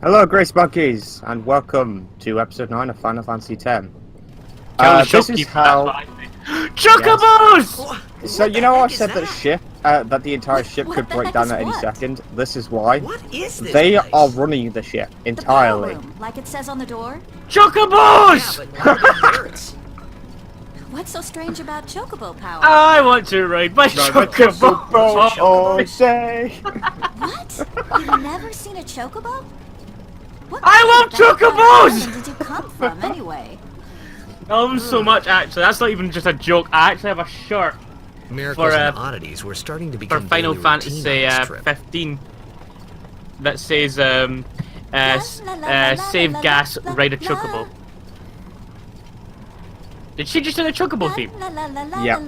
Hello, Grace Monkeys, and welcome to episode 9 of Final Fantasy X. This is how. CHOCOBOS! Yes. So you know how I said that the entire ship could break down at any second. This is why. What is this They place? are running the ship entirely. The power room, like it says on the door. CHOCOBOS! Yeah, but it hurts. What's so strange about chocobo power? I want to ride my CHOCOBO. Oh, say. What? You've never seen a chocobo? What I love kind of chocobos! island did you come from anyway? So much actually. That's not even just a joke. I actually have a shirt Miracles For, and oddities were starting to for become Final daily Fantasy routine on this trip. 15 that says save gas, ride a chocobo. Did she just do the chocobo theme? Yep.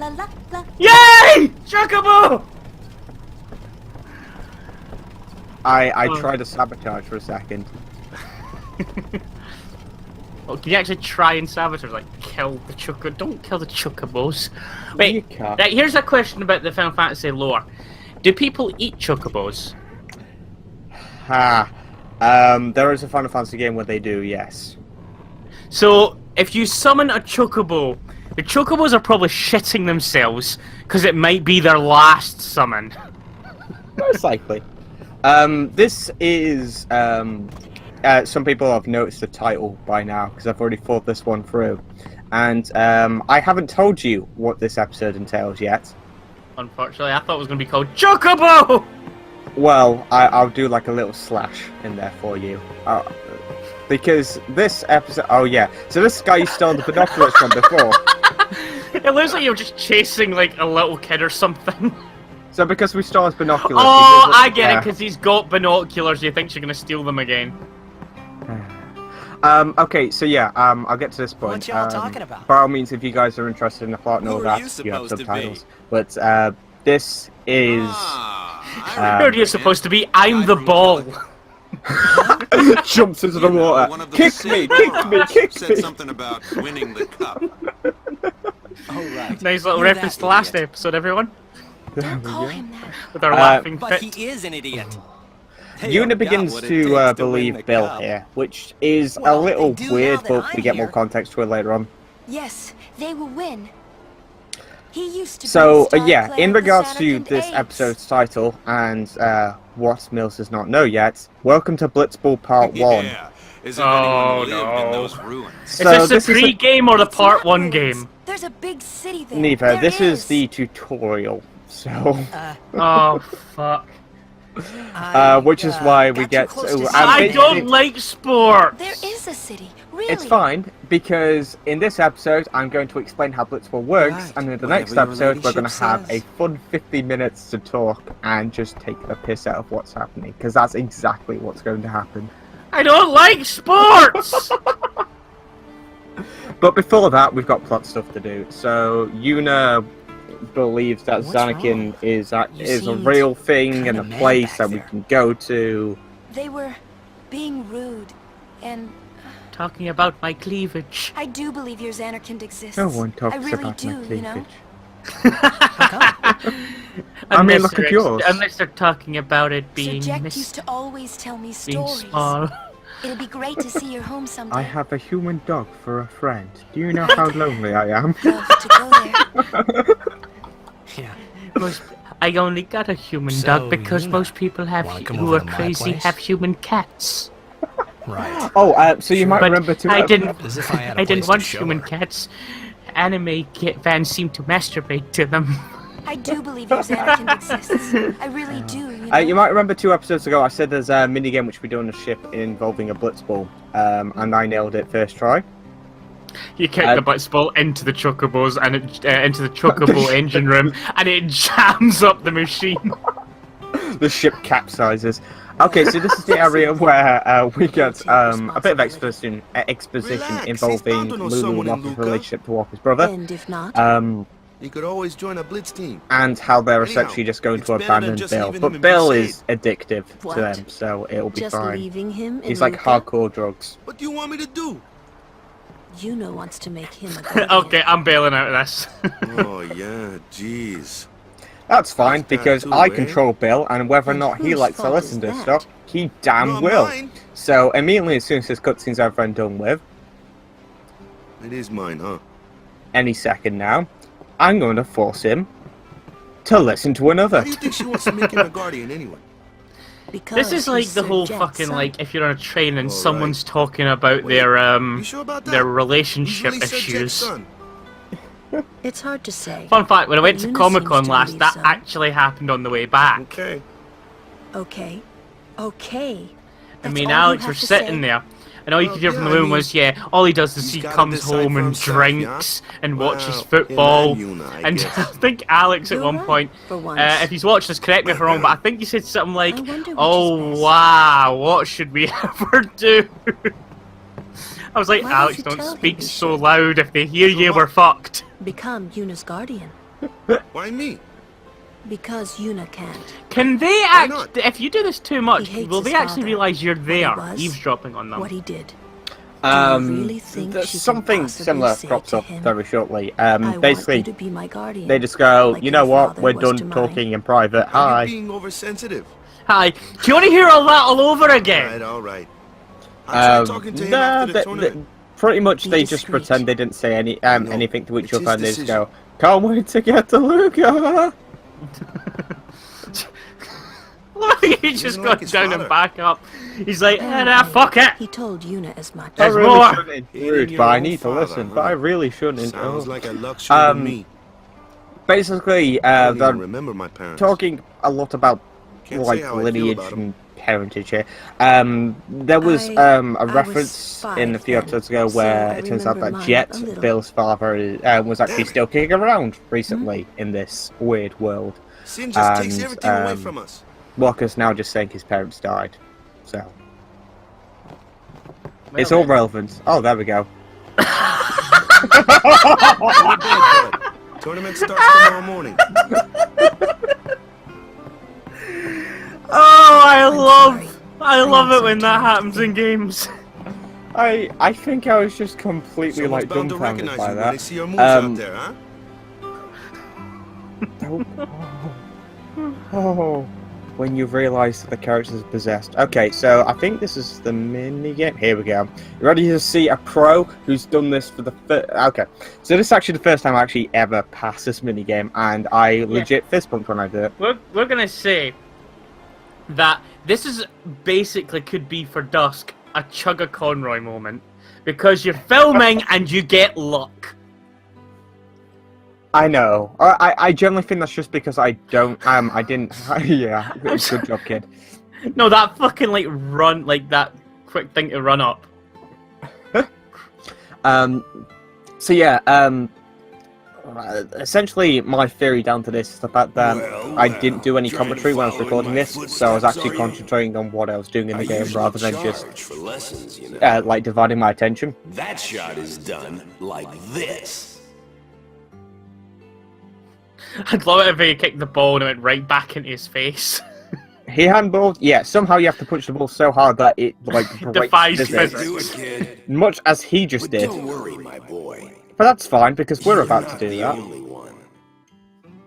Yay! Chocobo! I tried to sabotage for a second. Well, can you actually try and sabotage, like, kill the chocobo? Don't kill the chocobos. You Wait, can't. right, here's a question about the Final Fantasy lore. Do people eat chocobos? Ha. There is a Final Fantasy game where they do, yes. So, if you summon a chocobo, the chocobos are probably shitting themselves, because it might be their last summon. Most likely. This is, some people have noticed the title by now, because I've already thought this one through. And, I haven't told you what this episode entails yet. Unfortunately, I thought it was going to be called Chocobo! Well, I'll do like a little slash in there for you. Because this episode... Oh, yeah. So this guy you stole the binoculars from before. It looks like you're just chasing, like, a little kid or something. So because we stole his binoculars... Oh, I get it, because he's got binoculars. You think you're going to steal them again. Okay, so yeah, I'll get to this point. What y'all talking about? By all means, if you guys are interested in the plot and all Who are that, you you have supposed to be? subtitles. But, this is... Who are you supposed to be? I'm the ball. jumps into the water. One of the Kick me, kick me, kick said me! something about winning the cup. Oh, right. Nice little You're reference that to last idiot. episode, everyone. Don't call him that. With our laughing But fit. he is an idiot. They Yuna don't begins got what it to takes win believe the Bill cup. here, which is a Well, little they do weird, now that but I'm we get more here. context to it later on. Yes, they will win. He used to So, be the star yeah, player in of the regards to Sanarkand this Apes. episode's title, and what Mills does not know yet, welcome to Blitzball Part 1. Yeah. As if Oh, anyone lived no. in those ruins. So is this the is a- pre-game or the It's part not 1 ruins. game? There's a big city there. Neither. There This is is the tutorial. So, Oh, fuck. which is why we got too get close to... to and seeing I it- don't it- like sports! There is a city. Really? It's fine, because in this episode, I'm going to explain how Blitzball works, Right. and in the Whatever next your episode, we're going to ladyship have a says. fun 50 minutes to talk and just take the piss out of what's happening, because that's exactly what's going to happen. I don't like sports! But before that, we've got plot stuff to do. So, Yuna believes that What's Zanakin wrong? is a seemed real thing and kinda a mad place back that we there. can go to. They were being rude, and Talking about my cleavage. I do believe your Xanarkand exists. No one talks I really about do, my you know. cleavage. I mean, look at yours. Unless they're talking about it Sir being Jack mis- used to always tell me being stories. small. It'll be great to see your home someday. I have a human dog for a friend. Do you know how lonely I am? Love to go there. Yeah. I only got a human So, dog because Yuna, most people wanna come who over are to my crazy place? have human cats. Right. Oh, so you might But remember too. I didn't. As if I had a I didn't place to want show human her. cats. Anime fans seem to masturbate to them. I do believe your Xanarkand exists. I really do, you know. You might remember 2 episodes ago I said there's a minigame which we do on the ship involving a blitzball, and I nailed it first try. You kick Uh, the blitzball into the chocobos and it, into the chocobo engine room, and it jams up the machine. The ship capsizes. Okay, so this is the area where we get a bit of exposition Relax, involving he's bound to know Lulu someone in Walker's Luca. relationship to Walker's brother, And if not, You could always join a blitz team. and how they're Anyhow, essentially just going it's to better than abandon just Bill. leaving him But in Bill Crusade. is addictive What? to them, so it'll be just fine. leaving him in He's like Luca? hardcore drugs. What do you want me to do? Yuno wants to make him a guardian. Okay, I'm bailing out of this. Oh, yeah, jeez. That's fine, That's because tattoo, I eh? control Bill, and whether or And not he whose likes to fault listen is to that? stuff, he damn Not will. mine. So immediately as soon as this cutscene's over and done with, It is mine, huh? any second now, I'm going to force him to listen to another. Why do you think she wants to make him a guardian anyway? Because This is like he's the Sir whole Jed's fucking son. like if you're on a train and All right. someone's talking about Wait, their You sure about that? their He's relationship really Sir Jed's issues. son. It's hard to say. Fun fact: when I went to Yuna Comic Con seems to last, believe that so. actually happened on the way back. Okay. Okay. Okay. I That's mean, all you Alex have was to sitting say? there, and all you Well, could hear from yeah, the I room mean, was, yeah, all he does is he's he gotta comes decide home for and himself, drinks and Well, watches him football. and Yuna, I And guess. I think Alex at You're one right, point, for once. if he's watched this, correct me if I'm wrong, but I think you said something like, I wonder which "Oh is best." wow, what should we ever do?" I was like, Why don't Alex, you don't tell him speak we so should? loud. If they hear So you, what? we're fucked. Become Yuna's guardian. Why me? Because Yuna can't. Can they Why act? not? If you do this too much, He hates will his they actually father, realize you're what he there, was, eavesdropping on them? What he did. really think there's she can something possibly similar say crops to up him, very shortly. I want Basically, you to be my guardian. they just go, like you know your what, father we're was done to mine." talking in private. Are Hi. you being oversensitive? Hi, do you want to hear all that all over again? Right, all right. I'll try talking to him after the tournament. Pretty much, Be they just discreet. pretend they didn't say No, anything to each it's other, his and they just decision. go, "Can't wait to get to Luca." Look, he's just doesn't gone like his down father. and back up. He's like, nah, Apparently, fuck it. He told Yuna as much. I There's really more. shouldn't Hating intrude, your but I own need to father, listen. huh? But I really shouldn't. Sounds Oh. like a luxury to me. Basically, I don't they're even remember my parents. talking a lot about Can't like say how I feel lineage about 'em. and parentage here. There was I a was reference in a 5 few then, episodes ago so where I it turns out remember that mine Jet, a little. Bill's father, was actually Damn it. still kicking around recently in this weird world. Sin just takes and, everything away um, from us. Walker's now just saying his parents died. So it's all relevant. Oh, there we go. Tournament starts tomorrow morning. Oh, I sorry. love I it am when so that tired happens in today. games. I think I was just completely Someone's like bound to dumbfounded recognize by you when they that. see your moves out there, huh? Oh, when you realise that the character's possessed. Okay, so I think this is the mini game. Here we go. You ready to see a pro who's done this for the first? Okay, so this is actually the first time I actually ever passed this mini game, and I legit fist bumped when I did it. We're gonna say that this is basically could be for Dusk a Chugga Conroy moment because you're filming and you get luck. I know. I generally think that's just because I don't. I didn't. Yeah, good job, kid. No, that fucking like run, like that quick thing to run up. So yeah. Essentially, my theory down to this is the fact that I didn't do any commentary when I was recording this, so I was actually concentrating on what I was doing in the game rather than just for lessons, you know. like dividing my attention. That shot is done like this. I'd love it if he kicked the ball and it went right back into his face. He handballed. Yeah, somehow you have to punch the ball so hard that it like breaks Defies physics. physics. Do it, kid. Much as he just But did. don't worry, my boy. But that's fine because we're You're about to not do the that. only one.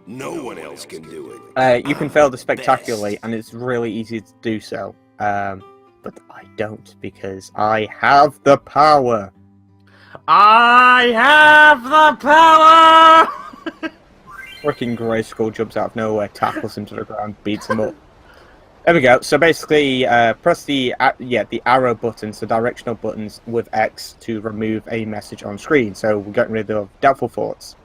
No one else can do it. You can fail this spectacularly, and it's really easy to do so. But I don't because I have the power. I have the power! Freaking Grayskull jumps out of nowhere, tackles him to the ground, beats him up. There we go. So basically, press the arrow buttons, the directional buttons with X to remove a message on screen. So we're getting rid of doubtful thoughts.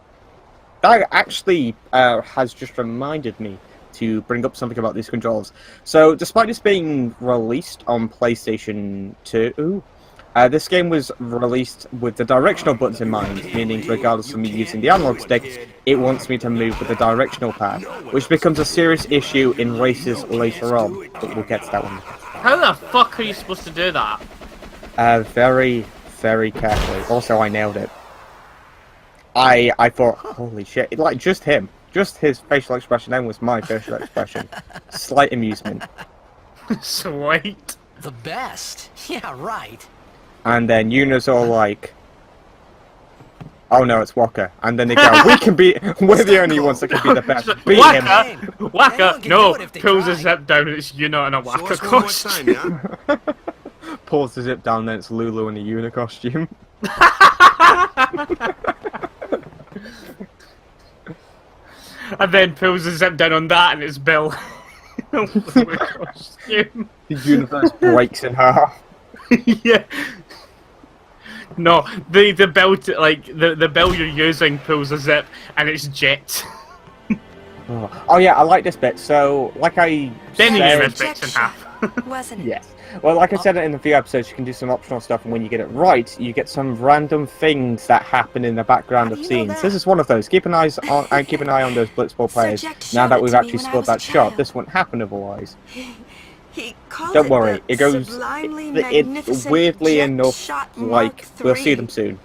That actually has just reminded me to bring up something about these controls. So despite this being released on PlayStation 2, this game was released with the directional buttons in mind, meaning regardless of me using the analog stick, it wants me to move with the directional pad, which becomes a serious issue in races later on, but we'll get to that one. How the fuck are you supposed to do that? Very, very carefully. Also, I nailed it. I thought, holy shit, like just him, just his facial expression then was my facial expression. Slight amusement. Sweet. The best. Yeah, right. And then Yuna's all like, Oh no, it's Walker. And then they go, we're the only ones that can be the best. Beat him. Waka! Anyone can No! do it if they Pulls the try. zip down and it's you not in a Show Waka us one more costume. time, yeah? Pulls the zip down, then it's Lulu in a Una costume. And then pulls the zip down on that and it's Bill. Costume. The universe breaks in half. Yeah. No, the belt like the bell you're using pulls a zip and it's Jet. Oh yeah, I like this bit. So, like I Then you said, get this bit in half. Wasn't it? yes. Well, like I said in a few episodes, you can do some optional stuff, and when you get it right, you get some random things that happen in the background How of do you know scenes. that? This is one of those. Keep an eye on those Blitzball players. Jack Now showed that it we've to me actually when I scored was a that shot, child. this wouldn't happen otherwise. He called Don't it worry, the it goes. sublimely It magnificent weirdly jet enough, shot like Mark we'll see III. them soon.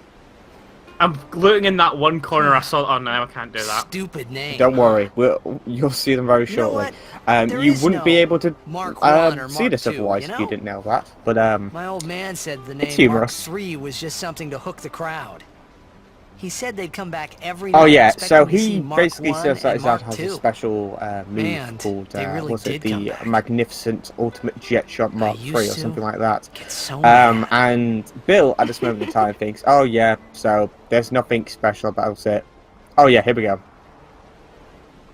I'm looking in that one corner I saw. Oh no, I can't do that. Stupid name. Don't worry, you'll see them very You know shortly. what? There You is wouldn't no be able to Mark 1 or see Mark this 2, otherwise you if you know? didn't know that. But My old man said the name Mark humorous. III was just something to hook the crowd. He said they'd come back every oh night yeah, so expecting to see he Mark basically 1 says that and his dad Mark has 2. a special move Man, called they really was it did come the back. Magnificent Ultimate Jet Shot Mark used III or to something like that. Get so mad. And Bill at this moment in time thinks, oh yeah, so there's nothing special about it. Oh yeah, here we go.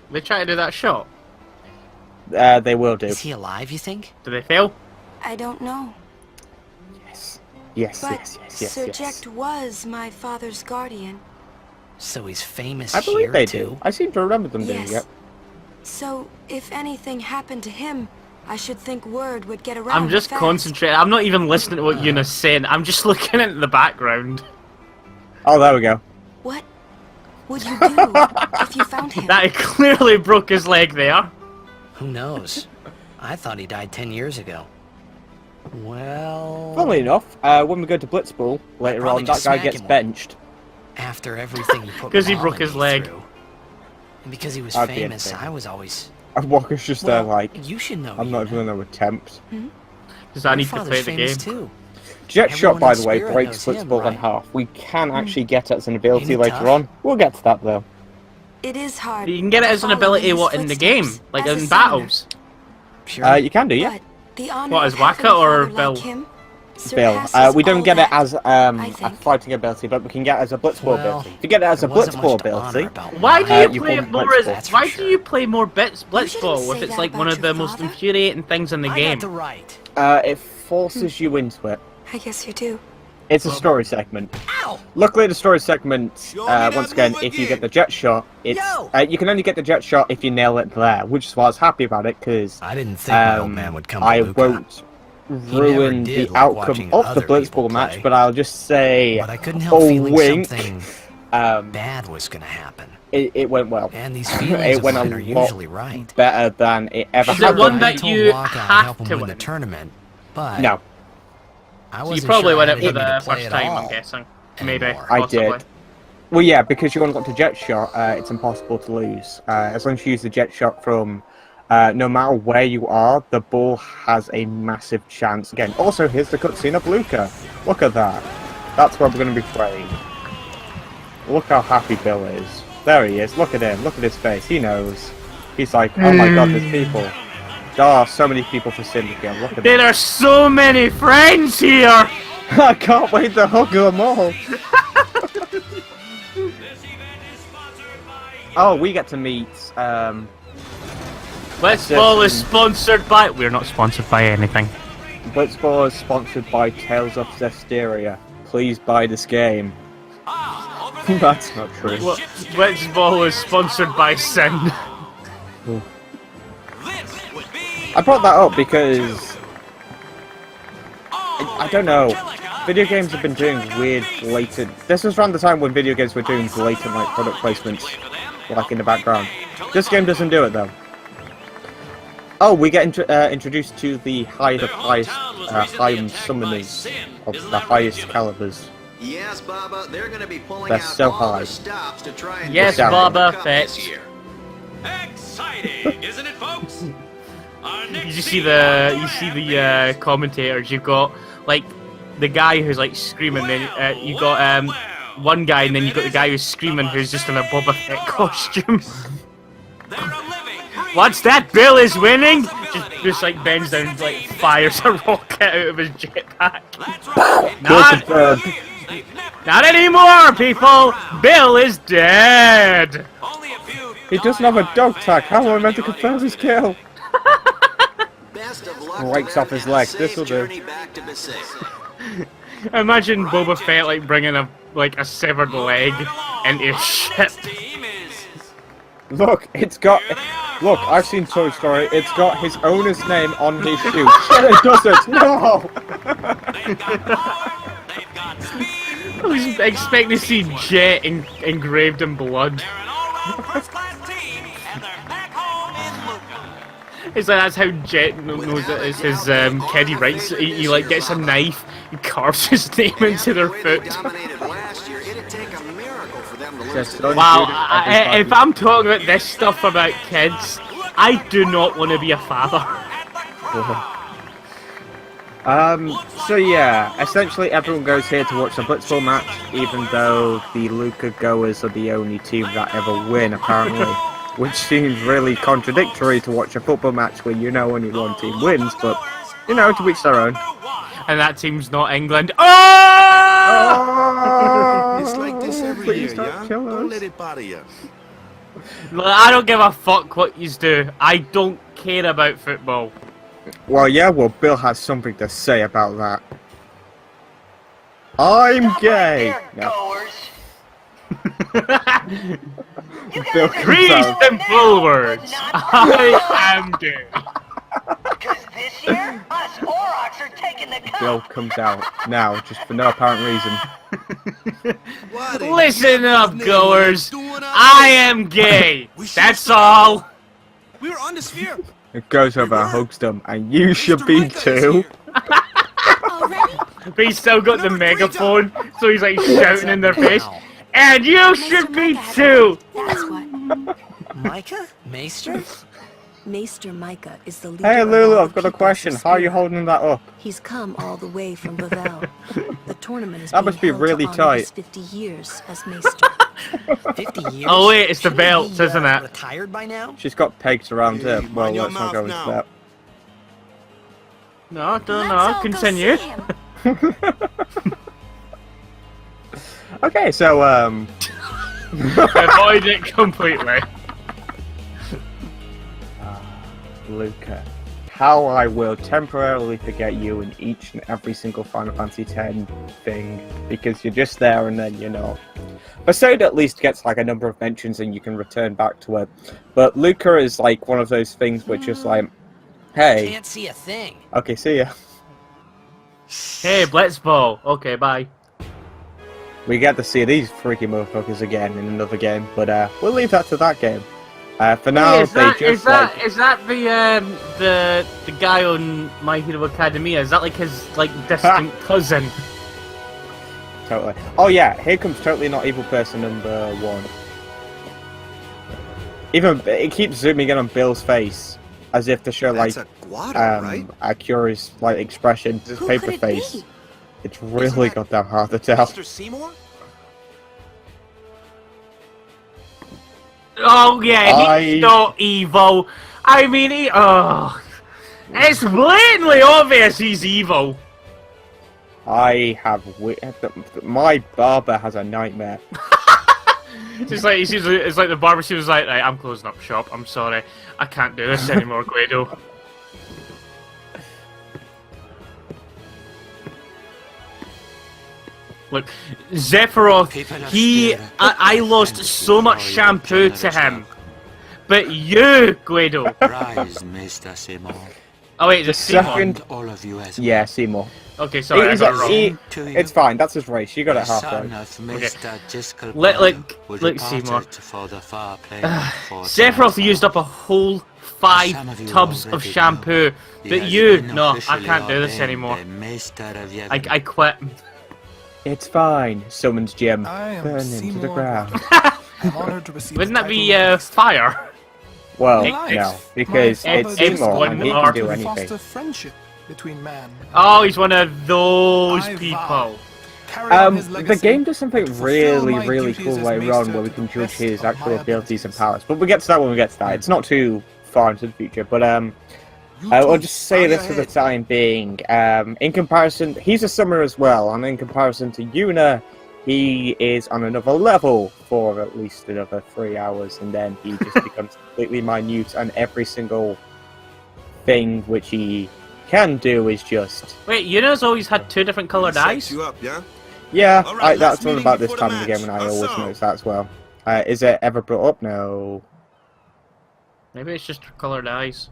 They try to do that shot. They will do. Is he alive, you think? Do they fail? I don't know. Yes, yes, But yes, yes, yes, Sir yes. Jecht was my father's guardian. So he's famous I believe here, they too? do. I seem to remember them doing Yes. it. So if anything happened to him, I should think word would get around. I'm just fast. concentrating. I'm not even listening to what Yuna's saying. I'm just looking at the background. Oh, there we go. What would you do if you found him? That clearly broke his leg there. Who knows? I thought he died 10 years ago. Well... Funnily enough, when we go to Blitzball later probably on, that just guy smack gets him one. benched. After everything he put 'Cause he Mom broke and his me leg. through. And because he was I'd be famous, insane. I was always... And Walker's just there Well, like, you should know. I'm not even going to attempt. Because I Your need to play father's the famous game. too. Jet Shot, Everyone by in the way, Spirit breaks knows him, Blitzball in right? half. We can actually get it as an ability Ain't it later tough? on. We'll get to that though. It is hard. You can get it as an to follow ability his what in the game, footsteps like as a in summoner. battles. Sure. You can do, yeah. But the honor What, of as Waka having a or father Bill? like him Bill. surpasses We don't all get it that, as I a think. fighting ability, but we can get it as a Blitzball Well, ability. To get it as a there wasn't Blitzball much to honor ability, about Why mine. do you you play call it it more Blitzball. as? That's for Why sure. do you play more shouldn't Blitzball if say it's that like one about of the your most father. infuriating things in the I game? got the right. it forces you into it. I guess you do. It's a story segment. Ow! Luckily, the story segment, Show me that once again, move if you again. get the jet shot, it's Yo! you can only get the jet shot if you nail it there, which is why I was happy about it, because I didn't think my old man would come to I Luca. won't ruin did the like outcome watching of the other people Blitzball match, play. but I'll just say, But I couldn't help a feeling wink, something um, bad was gonna happen. it went well. And these feelings It of went a mine are lot usually right. better than it ever Is it had one done. that I told you Waka I'd have help him to win the win? tournament, but No, I So you wasn't probably sure won I it for needed the to play first at time, all I'm guessing. Maybe. anymore. I Possibly. did. Well, yeah, because you only got the jet shot, it's impossible to lose. As long as you use the jet shot from no matter where you are, the ball has a massive chance. Again, also, here's the cutscene of Luca. Look at that. That's where we're going to be playing. Look how happy Bill is. There he is. Look at him. Look at his face. He knows. He's like, oh my god, there's people. There are so many people for Syndicate. Look at There them. are so many friends here! I can't wait to hug them all. Oh, we get to meet, Blitzball is sponsored by... We're not sponsored by anything. Blitzball is sponsored by Tales of Zestiria. Please buy this game. That's not true. Blitzball is sponsored by Sin. I brought that up because I don't know. Video games have been doing weird blatant. This was around the time when video games were doing blatant like product placements, like in the background. This game doesn't do it though. Oh, we get introduced to the highest summoners of the highest calibers. Yes, Baba, they're going to be pulling They're out so all high. the stops to try and Yes, get Baba, Cup fetch. this year. Exciting, isn't it, folks? Our next You see commentators. You've got like the guy who's like screaming. Then you got one guy, and then you got the guy who's screaming, who's just in a Boba Fett costume. What's that? Bill is winning. Just like bends down, and, like fires a rocket out of his jetpack. Not anymore, people. Bill is dead. He doesn't have a dog tag. How am I meant to confirm his kill? Best of luck Breaks to off them his and a leg. safe This'll do. journey back to Passaic. Imagine Boba Fett like bringing a severed leg into his ship. Look, it's got. Look, I've seen Toy Story. It's got his owner's name on his shoe. Shit, it doesn't. No. I was expecting to see Jet engraved in blood. It's like that's how Jet knows that it's his kid. He writes. He like gets a knife. He carves his name into their foot. Dominated last year, it'd take a miracle for them to learn Just to don't Wow, do it. if I'm talking about this stuff about kids, I do not want to be a father. So yeah, essentially everyone goes here to watch the Blitzball match, even though the Luca goers are the only team that ever win, apparently. Which seems really contradictory to watch a football match where you know only one team wins, but, you know, to each their own. And that team's not England. Oh! It's like this every Please year, don't yeah? kill Don't us. let it bother you. I don't give a fuck what you do. I don't care about football. Well, yeah, well, Bill has something to say about that. I'm gay! No. Bill comes Three out. simple words. I am gay. Because this year, us Aurochs are taking the cup. Bill comes out now, just for no apparent reason. What a Listen up, nigga goers. doing out I there? am gay. We should That's stop. all. We were on the sphere. It goes over and hugs them, and you should be Micah is too. here. Already? But he's still got the megaphone, so he's like shouting in their face. And you should be too. That's what. Micah? Maester? Maester Micah is the leader Hey of Lulu, all I've the got a peoples of question. How are you Spear. holding that up? He's come all the way from Bavel. The tournament is That must be being held really to honor his tight. 50 years as Maester. 50 years? Oh wait, it's the Shouldn't belts, he, isn't it? Retired by now? She's got pegs around her. Hey, Well, mind your let's not go into mouth that. No, don't Let's know. all go Continue. see him. Okay, so, Avoid it completely. Luca. How I will temporarily forget you in each and every single Final Fantasy X thing, because you're just there and then you're not. Besaid at least gets like a number of mentions and you can return back to it. But Luca is like one of those things which is like, hey, Can't see a thing. okay, see ya. Hey, Blitzball. Okay, bye. We get to see these freaky motherfuckers again in another game, but we'll leave that to that game. For now, Hey, is they that, just is that like... is that the guy on My Hero Academia? Is that like his like distant cousin? Totally. Oh yeah, here comes totally not evil person number 1. Even it keeps zooming in on Bill's face, as if to show like That's a guado, right? a curious like expression. His Who paper could it face. be? It's really goddamn hard to tell. Mr. Seymour? Oh yeah, he's I- not evil. I mean, it's blatantly obvious he's evil. I have my barber has a nightmare. It's like the barber. She was like, right, I'm closing up shop. I'm sorry, I can't do this anymore, Guido. Look, Sephiroth, I lost so much shampoo to him. But you, Guido. Rise, Maester Seymour. Oh wait, The it's Seymour. second, All of you as yeah, Seymour. Okay, sorry, I got it wrong. It's fine. That's his race. You got it son halfway. of Maester Jiskel Look, Seymour. for the far plane for Sephiroth used up a whole 5 tubs of shampoo. But you, no, I can't do this anymore. I quit. It's fine. Summons Jim. I am Burn him to the Seymour. ground. I'm honored to receive Wouldn't the that be title of fire? Well, It's- no, because My it's father it's Seymour one and he can art do to anything. foster friendship between man. Oh, he's one of those I people. vow The game does something really cool later on where we can judge his actual abilities and powers. But we'll get to that when we get to that. It's not too far into the future, but I'll just say this for the time being. In comparison, he's a summoner as well, and in comparison to Yuna, he is on another level for at least another 3 hours, and then he just becomes completely minute, and every single thing which he can do is just... Wait, Yuna's always had 2 different coloured eyes? You up, yeah? Yeah, right, that's last all meeting about this before time the of the game, and I match. always Awesome. notice that as well. Is it ever brought up? No. Maybe it's just coloured eyes.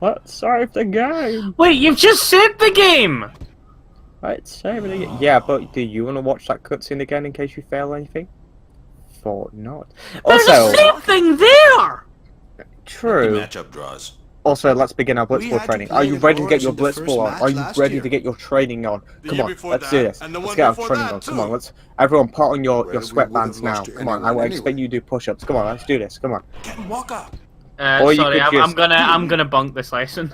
Let's save the game! Wait, you've just saved the game! Let's save it again. Yeah, but do you want to watch that cutscene again in case you fail anything? Thought not. There's Also, a save thing there! true. Matchup draws. Also, let's begin our We Blitzball had to training. play Are you in ready to get your Forest in the Blitzball first on? Are you match ready last to get your training on? The Come year on, before let's do that, this. and the Let's one get our before training that, on. Come on, too. let's everyone put on your Well, we sweatbands would've now. lost to Come on, I anyone will expect anyway. you to do push-ups. Come on, let's do this. Come on. Can't walk up. Or you Sorry, could I'm just- gonna bunk this lesson.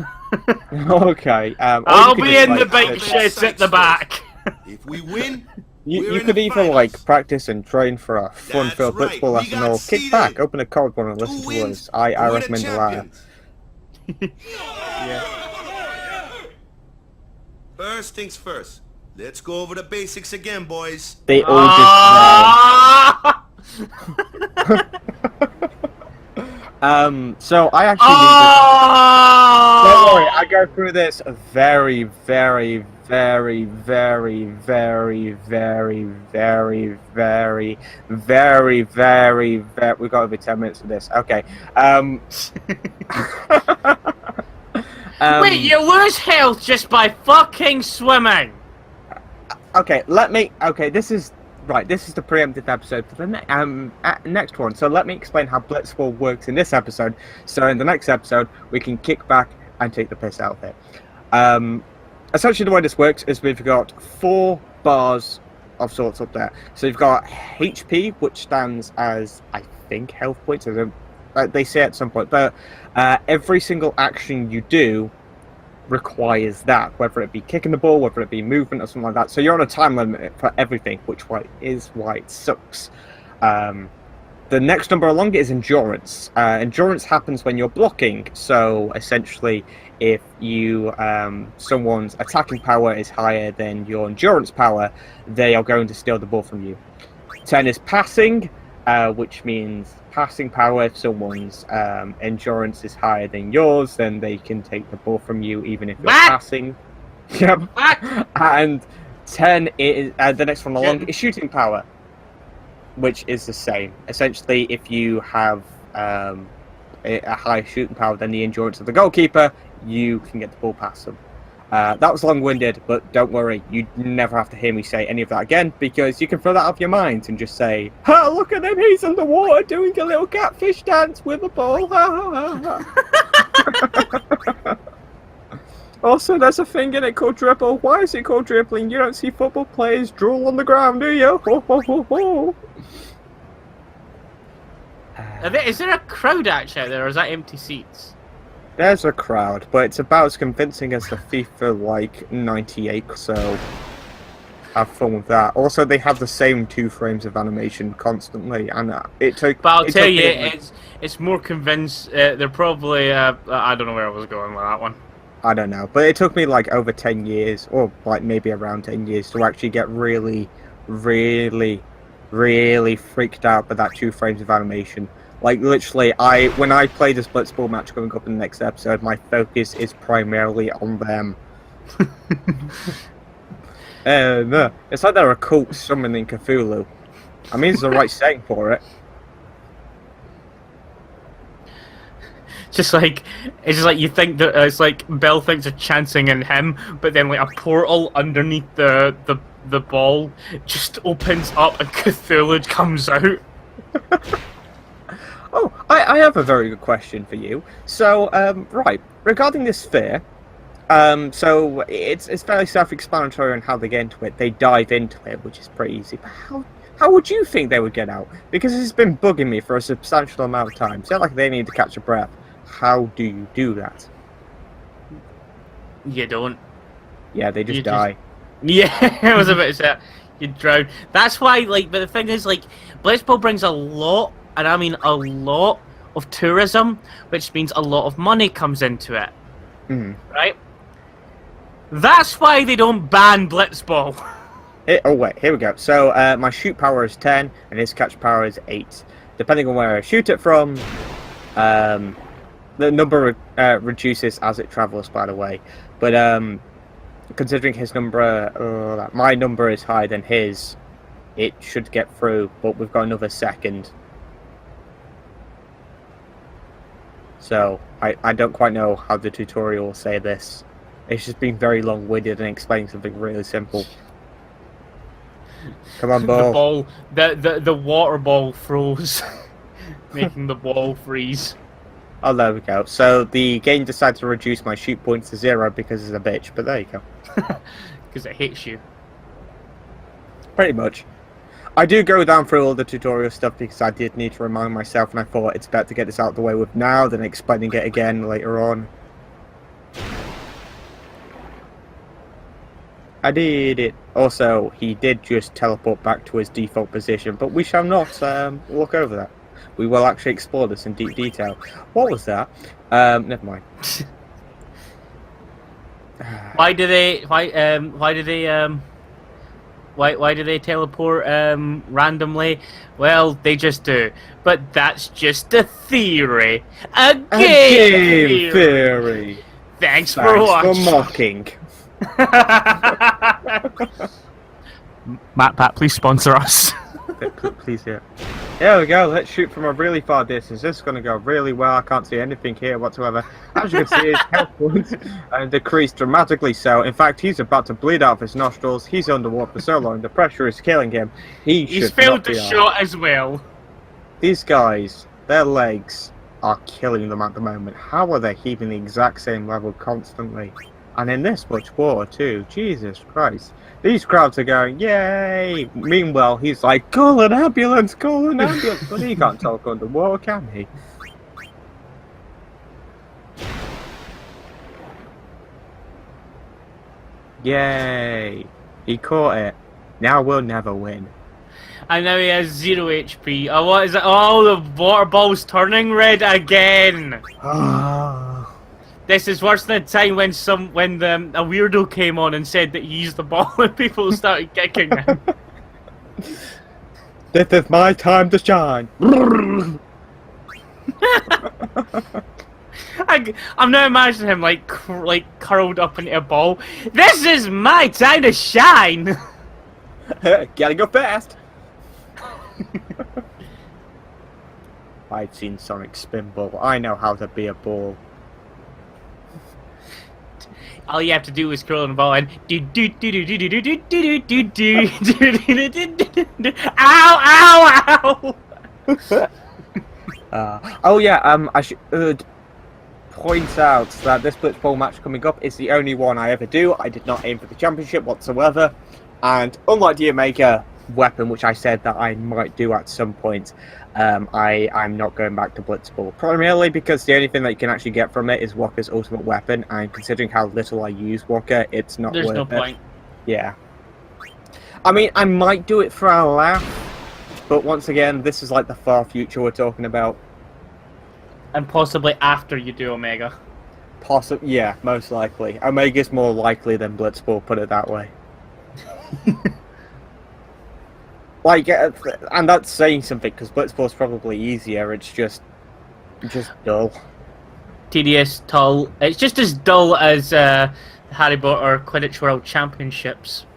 Okay. Or you I'll could be just, in the like, bike sit- sheds at the back. If we win, You we're in could the either finals. like practice and train for a fun-filled That's right, Blitzball we lesson, got or kick seeded. back, open a cold one, and listen Who to wins? us. I We're the recommend the latter. champions. First things first. Let's go over the basics again, boys. They all Ah! so I actually Ah! don't worry, I go through this very, very, very, very, very, very, very, very, very, very, we got over 10 minutes of this. Okay. Wait, you lose health just by fucking swimming. Okay, this is right. This is the preemptive episode for the next one. So let me explain how Blitzball works in this episode. So in the next episode, we can kick back and take the piss out of it. Essentially, the way this works is we've got 4 bars of sorts up there. So you've got HP, which stands as, I think, health points. They say at some point, but every single action you do requires that, whether it be kicking the ball, whether it be movement or something like that. So you're on a time limit for everything, which is why it sucks. The next number along it is endurance. Endurance happens when you're blocking. So essentially, if you someone's attacking power is higher than your endurance power, they are going to steal the ball from you. 10 is passing, which means passing power. If someone's endurance is higher than yours, then they can take the ball from you, even if you're passing. Yep. And 10 is the next one along is shooting power, which is the same. Essentially, if you have a higher shooting power than the endurance of the goalkeeper, you can get the ball past them. That was long-winded, but don't worry, you never have to hear me say any of that again, because you can throw that out of your mind and just say, "Ha! Look at him, he's underwater doing a little catfish dance with a ball." Also, there's a thing in it called dribble. Why is it called dribbling? You don't see football players drool on the ground, do you? Ho, ho, ho, ho. Is there a crowd actually out there, or is that empty seats? There's a crowd, but it's about as convincing as the FIFA like 98, so have fun with that. Also, they have the same 2 frames of animation constantly, and it took. But I'll it tell took you, me- it's more convinced. They're probably. I don't know where I was going with that one. I don't know, but it took me like over 10 years, or like maybe around 10 years, to actually get really, really, really freaked out by that 2 frames of animation. Like, literally, when I play this Blitzball match coming up in the next episode, my focus is primarily on them. It's like they're a cult summoning Cthulhu. I mean, it's the right saying for it. It's just like you think that it's like Bell thinks of chancing in him, but then like a portal underneath the ball just opens up and Cthulhu comes out. Oh, I have a very good question for you. So, right, regarding this sphere, so it's fairly self-explanatory on how they get into it. They dive into it, which is pretty easy. But how would you think they would get out? Because it's been bugging me for a substantial amount of time. It's not like they need to catch a breath. How do you do that? You don't. Yeah, they just You die. Yeah, I was about to say. You drown. That's why, like, but the thing is, like, Blitzball brings a lot, and I mean a lot, of tourism, which means a lot of money comes into it. Right? That's why they don't ban Blitzball. Oh wait, here we go. So my shoot power is 10 and his catch power is 8. Depending on where I shoot it from, the number reduces as it travels, by the way. But considering his number, my number is higher than his, it should get through, but we've got another second. So I don't quite know how the tutorial will say this. It's just been very long-winded and explaining something really simple. Come on, ball. The water ball froze, making the ball freeze. Oh, there we go. So the game decided to reduce my shoot points to 0 because it's a bitch, but there you go. Because it hits you. Pretty much. I do go down through all the tutorial stuff because I did need to remind myself, and I thought it's better to get this out of the way with now than explaining it again later on. I did it. Also, he did just teleport back to his default position, but we shall not look over that. We will actually explore this in deep detail. What was that? Never mind. Why do they teleport randomly? Well, they just do. But that's just a theory. A game theory. Thanks for watching. For mocking. MatPat, please sponsor us. Please, yeah. There we go. Let's shoot from a really far distance. This is going to go really well. I can't see anything here whatsoever. As you can see, his health points decreased dramatically. So, in fact, he's about to bleed out of his nostrils. He's underwater for so long. The pressure is killing him. He's failed the shot as well. These guys, their legs are killing them at the moment. How are they keeping the exact same level constantly? And in this much water too. Jesus Christ. These crowds are going, yay! Meanwhile, he's like, call an ambulance, call an ambulance. But he can't talk underwater, can he? Yay! He caught it. Now we'll never win. And now he has 0 HP. Oh, what is it? Oh, the water ball's turning red again! This is worse than the time when a weirdo came on and said that he used the ball and people started kicking him. This is my time to shine. I'm now imagining him like curled up into a ball. This is my time to shine. Gotta go fast. I've seen Sonic spin ball. I know how to be a ball. All you have to do is curl in the ball and ow. Oh yeah, I should point out that this Blitzball match coming up is the only one I ever do. I did not aim for the championship whatsoever, and unlike the Omega weapon, which I said that I might do at some point, I'm not going back to Blitzball, primarily because the only thing that you can actually get from it is Walker's ultimate weapon, and considering how little I use Walker, it's not worth it. There's no point. Yeah. I mean, I might do it for a laugh, but once again, this is like the far future we're talking about. And possibly after you do Omega. Yeah, most likely. Omega's more likely than Blitzball, put it that way. Like, and that's saying something, because Blitzball's probably easier, it's just dull. Tedious, dull. It's just as dull as Harry Potter Quidditch World Championships.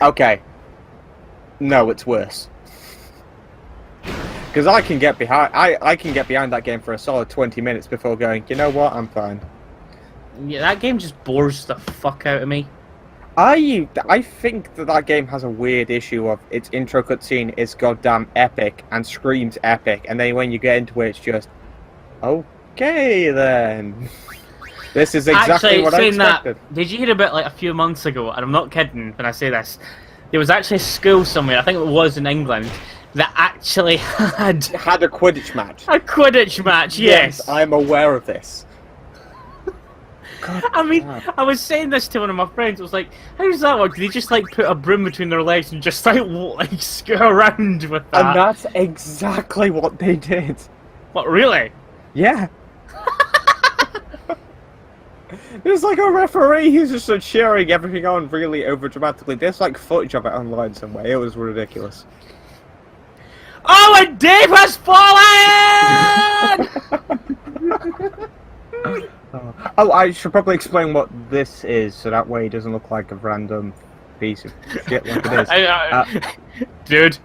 Okay. No, it's worse. Because I can get behind that game for a solid 20 minutes before going, you know what, I'm fine. Yeah, that game just bores the fuck out of me. I think that game has a weird issue of its intro cutscene is goddamn epic and screams epic, and then when you get into it, it's just okay then. This is exactly what I expected. Did you hear about like a few months ago? And I'm not kidding when I say this. There was actually a school somewhere, I think it was in England, that actually had a Quidditch match. A Quidditch match, yes. I'm aware of this. God, I mean, damn. I was saying this to one of my friends. I was like, "How does that work? Do they just like put a broom between their legs and just like scoot around with that?" And that's exactly what they did. What, really? Yeah. There's like a referee who's just like, cheering everything on really over dramatically. There's like footage of it online somewhere. It was ridiculous. Oh, and Dave has fallen! Oh, I should probably explain what this is, so that way it doesn't look like a random piece of shit like it is. Dude,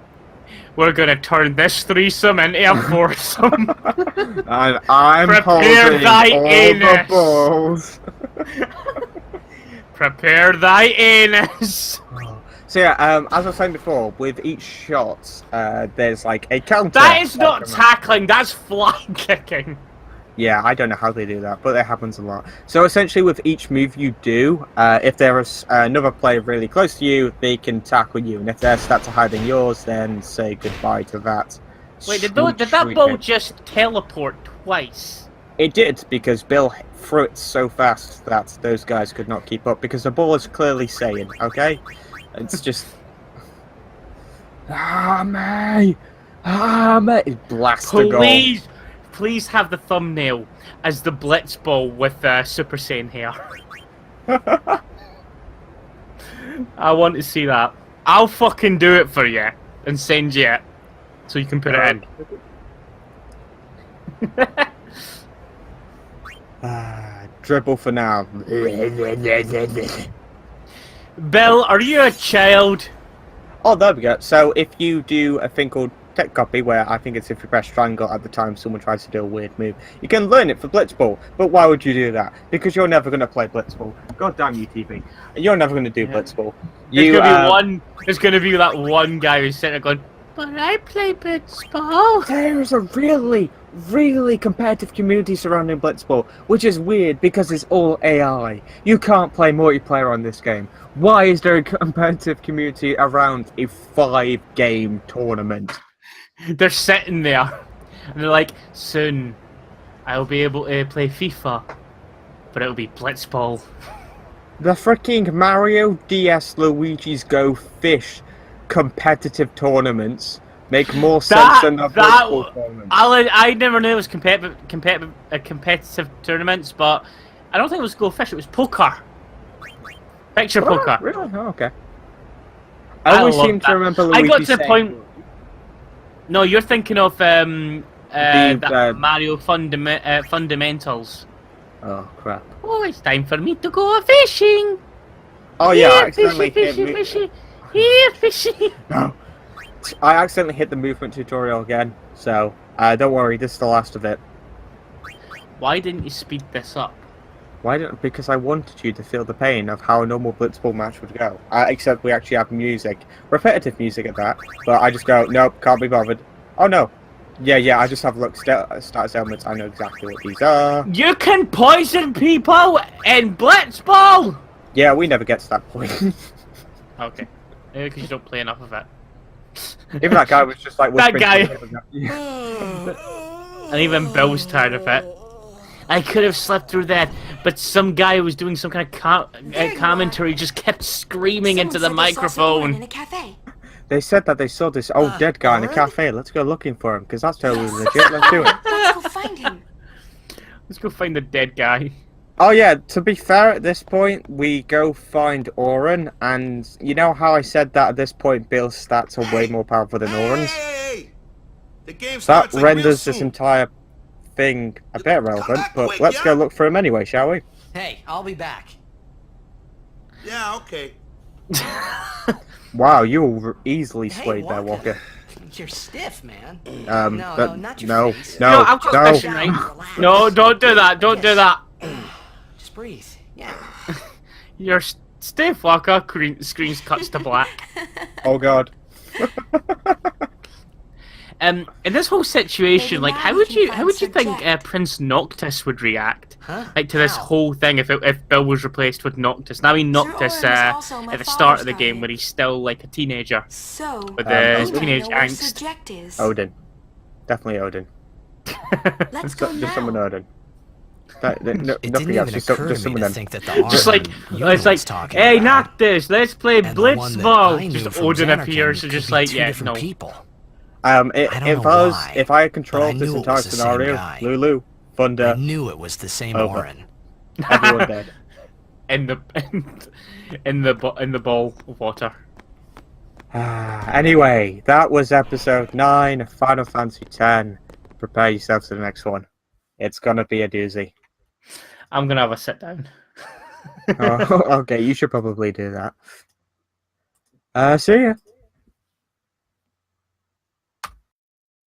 we're gonna turn this threesome into a foursome. And I'm Prepare holding thy all anus. the balls. Prepare thy anus. So yeah, as I was saying before, with each shot, there's like a counter. That is not tackling, that's fly kicking. Yeah, I don't know how they do that, but it happens a lot. So essentially with each move you do, if there is another player really close to you, they can tackle you. And if their stats are higher than yours, then say goodbye to that. Wait, did that ball just teleport twice? It did, because Bill threw it so fast that those guys could not keep up, because the ball is clearly saying, okay? It's just... Ah, me! Ah, me! It blasts the goal. Please have the thumbnail as the Blitz ball with Super Saiyan hair. I want to see that. I'll fucking do it for you and send you it so you can put it in. Dribble for now. Bill, are you a child? Oh, there we go. So if you do a thing called tech copy, where I think it's if you press triangle at the time someone tries to do a weird move, you can learn it for Blitzball. But why would you do that? Because you're never going to play Blitzball. God damn you, TV. You're never going to do Blitzball. There's going to be that one guy who's sitting there going, but I play Blitzball. There's a really competitive community surrounding Blitzball, which is weird because it's all AI. You can't play multiplayer on this game. Why is there a competitive community around a 5-game tournament? They're sitting there, and they're like, soon, I'll be able to play FIFA, but it'll be Blitzball. The freaking Mario DS Luigi's Go Fish competitive tournaments make more sense than the Blitzball tournament. I never knew it was competitive tournaments, but I don't think it was Go Fish, it was poker. Picture poker. Really? Oh, okay. I always seem to remember Luigi I got to the saying... point... No, you're thinking of Mario Fundamentals. Oh, crap. Oh, it's time for me to go fishing! Oh, yeah, I Here, accidentally fishy. Here, fishy! No. I accidentally hit the movement tutorial again, so don't worry, this is the last of it. Why didn't you speed this up? Because I wanted you to feel the pain of how a normal Blitzball match would go. Except we actually have music. Repetitive music at that. But I just go, nope, can't be bothered. Oh no. Yeah, I just have a look. Status elements, I know exactly what these are. You can poison people in Blitzball! Yeah, we never get to that point. Okay. Maybe because you don't play enough of it. Even that guy was just like... That guy... Yeah. And even Bill's tired of it. I could have slept through that, but some guy who was doing some kind of commentary just kept screaming into the microphone. In a cafe. They said that they saw this old dead guy in a cafe. Let's go looking for him, because that's totally legit. Let's do it. Let's go find him. Let's go find the dead guy. Oh yeah, to be fair, at this point, we go find Oren, and you know how I said that at this point Bill's stats are way more powerful than Oren's? Hey! The game That starts like real renders this soon. entire thing a bit relevant, back but quick, let's yeah? go look for him anyway, shall we? Hey, I'll be back. Yeah, okay. Wow, you were easily Hey, swayed there, Walker. Walker. You're stiff, man. No, not your no, face. no, I've got a no. question, right? No, don't do that, don't do that. Just breathe. Yeah. Your stiff Walker screens cuts to black. Oh god. In this whole situation, like, how would you think Prince Noctis would react? Huh? Like to this whole thing if Bill was replaced with Noctis. Now Noctis at the start of the game where he's still like a teenager So, with the we teenage know where angst. Subject is. Odin. Definitely Odin. Let's go Just someone now. Odin. It nothing didn't else. even Just occur just to some me of to them. think that the Just arm like you it's was like, talking hey, about, Noctis, let's play and the one that Blitzball. I knew Just from Odin Xanarkand appears and could just be like, two yeah, different no. people. If don't know I was, why, if I had but control I of this knew it entire was the same scenario, guy. Lulu, I Thunder, knew it was the same Over. Orin. everyone dead. in the ball of water. Anyway, that was episode 9 of Final Fantasy X. Prepare yourselves for the next one. It's gonna be a doozy. I'm gonna have a sit down. Oh, okay, you should probably do that. See ya.